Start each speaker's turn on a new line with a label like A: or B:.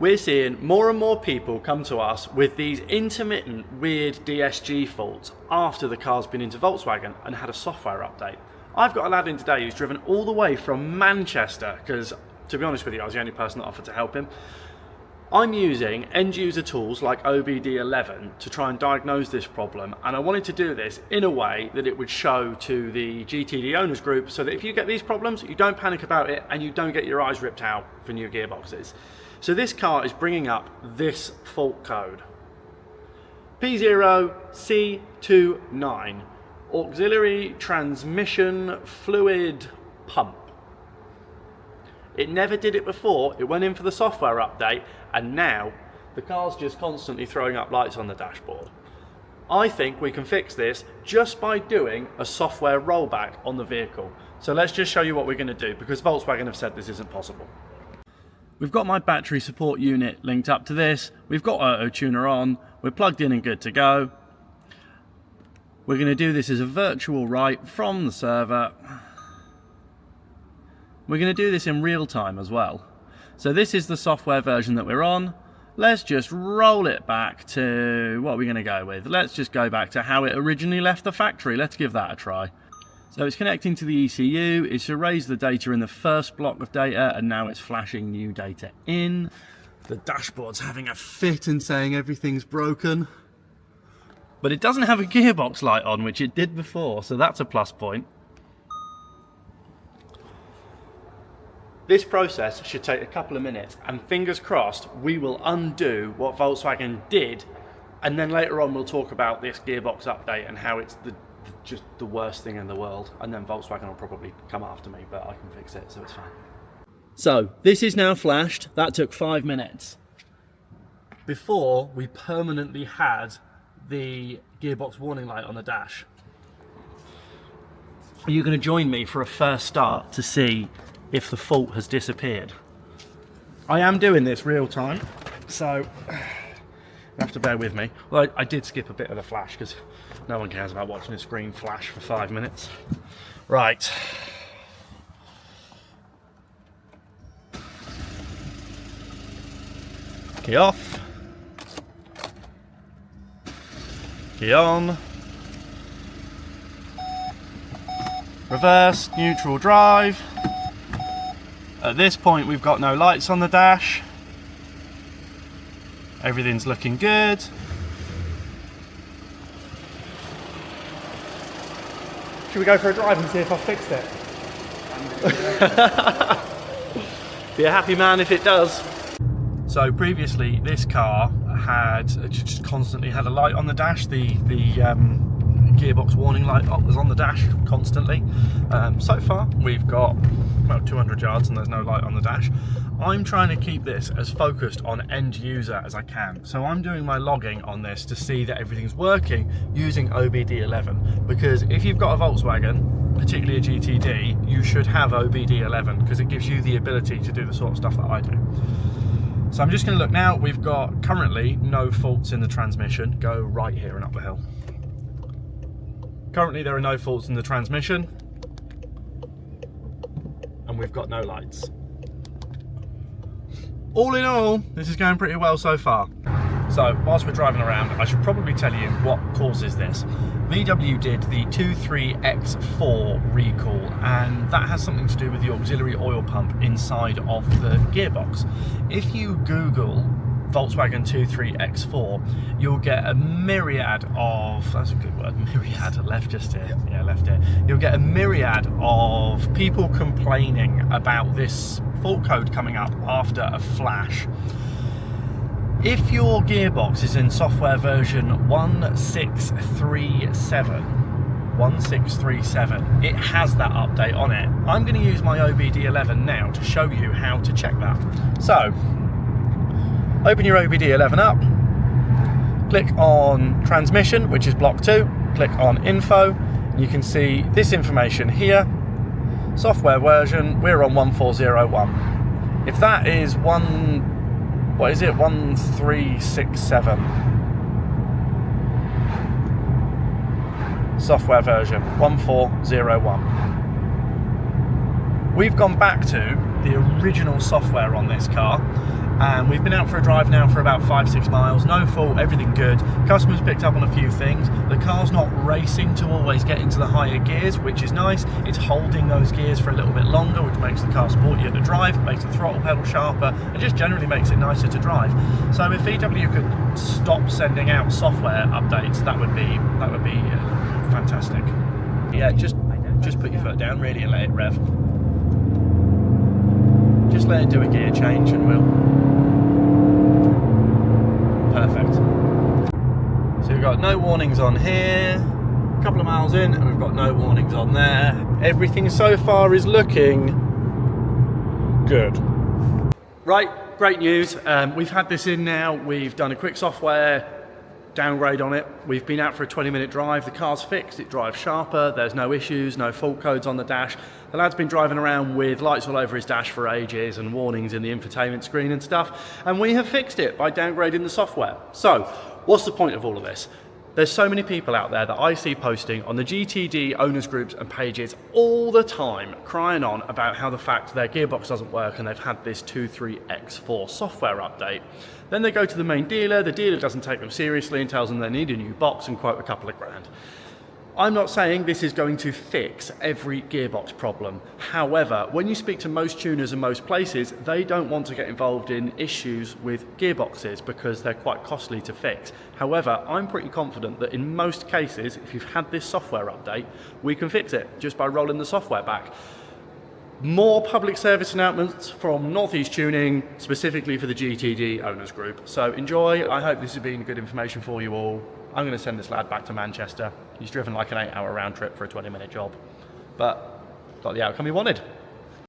A: We're seeing more and more people come to us with these intermittent weird DSG faults after the car's been into Volkswagen and had a software update. I've got a lad in today who's driven all the way from Manchester because, to be honest with you, I was the only person that offered to help him. I'm using end user tools like OBD11 to try and diagnose this problem, and I wanted to do this in a way that it would show to the GTD owners group so that if you get these problems, you don't panic about it and you don't get your eyes ripped out for new gearboxes. So this car is bringing up this fault code. P0C29, Auxilary Transmission Fluid Pump. It never did it before, it went in for the software update, and now the car's just constantly throwing up lights on the dashboard. I think we can fix this just by doing a software rollback on the vehicle. So let's just show you what we're going to do, because Volkswagen have said this isn't possible. We've got my battery support unit linked up to this, we've got auto tuner on, we're plugged in and good to go. We're going to do this as a virtual write from the server. We're going to do this in real time as well. So this is the software version that we're on. Let's just roll it back to, what are we going to go with? Let's just go back to how it originally left the factory. Let's give that a try. So it's connecting to the ECU, it's erased the data in the first block of data, and now it's flashing new data in. The dashboard's having a fit and saying everything's broken. But it doesn't have a gearbox light on, which it did before, so that's a plus point. This process should take a couple of minutes, and fingers crossed we will undo what Volkswagen did, and then later on we'll talk about this gearbox update and how it's just the worst thing in the world, and then Volkswagen will probably come after me, but I can fix it, so it's fine. So this is now flashed. That took 5 minutes. Before, we permanently had the gearbox warning light on the dash. Are you going to join me for a first start to see if the fault has disappeared? I am doing this real time, so you have to bear with me. Well, I did skip a bit of the flash because no one cares about watching a screen flash for 5 minutes. Right. Key off. Key on. Reverse, neutral drive. At this point we've got no lights on the dash. Everything's looking good. Should we go for a drive and see if I've fixed it? Be a happy man if it does. So previously this car had just constantly had a light on the dash. The gearbox warning light was on the dash constantly. So far we've got about 200 yards and there's no light on the dash. I'm trying to keep this as focused on end user as I can. So I'm doing my logging on this to see that everything's working using OBD11, because if you've got a Volkswagen, particularly a GTD, you should have OBD11 because it gives you the ability to do the sort of stuff that I do. So I'm just going to look now. We've got currently no faults in the transmission. Go right here and up the hill. Currently there are no faults in the transmission, and we've got no lights. All in all, this is going pretty well so far. So whilst we're driving around, I should probably tell you what causes this. VW did the 23X4 recall, and that has something to do with the auxiliary oil pump inside of the gearbox. If you Google Volkswagen 23X4, you'll get a myriad of, that's a good word, myriad, left just here, yeah, left here. You'll get a myriad of people complaining about this fault code coming up after a flash. If your gearbox is in software version 1637, it has that update on it. I'm going to use my OBD11 now to show you how to check that. So, open your OBD11 up, click on transmission, which is block 2, click on info, you can see this information here, software version, we're on 1401. If that is 1367, software version 1401. We've gone back to the original software on this car. and we've been out for a drive now for about 5-6 miles. No fault, everything good. Customers picked up on a few things. The car's not racing to always get into the higher gears, which is nice. It's holding those gears for a little bit longer, which makes the car sportier to drive, makes the throttle pedal sharper, and just generally makes it nicer to drive. So if VW could stop sending out software updates, that would be fantastic. Yeah, just put your foot down really and let it rev. Just let it do a gear change and we'll... Perfect. So we've got no warnings on here, a couple of miles in, and we've got no warnings on there. Everything so far is looking good. Right, great news. We've had this in now, we've done a quick software downgrade on it. We've been out for a 20-minute drive. The car's fixed, it drives sharper, there's no issues, no fault codes on the dash. The lad's been driving around with lights all over his dash for ages and warnings in the infotainment screen and stuff, and we have fixed it by downgrading the software. So, what's the point of all of this? There's so many people out there that I see posting on the GTD owners groups and pages all the time crying on about how the fact their gearbox doesn't work and they've had this 23X4 software update. Then they go to the main dealer, the dealer doesn't take them seriously and tells them they need a new box and quote a couple of grand. I'm not saying this is going to fix every gearbox problem. However, when you speak to most tuners in most places, they don't want to get involved in issues with gearboxes because they're quite costly to fix. However, I'm pretty confident that in most cases, if you've had this software update, we can fix it just by rolling the software back. More public service announcements from Northeast Tuning, specifically for the GTD owners group. So enjoy. I hope this has been good information for you all. I'm going to send this lad back to Manchester. He's driven like an 8-hour round trip for a 20-minute job, but got the outcome he wanted.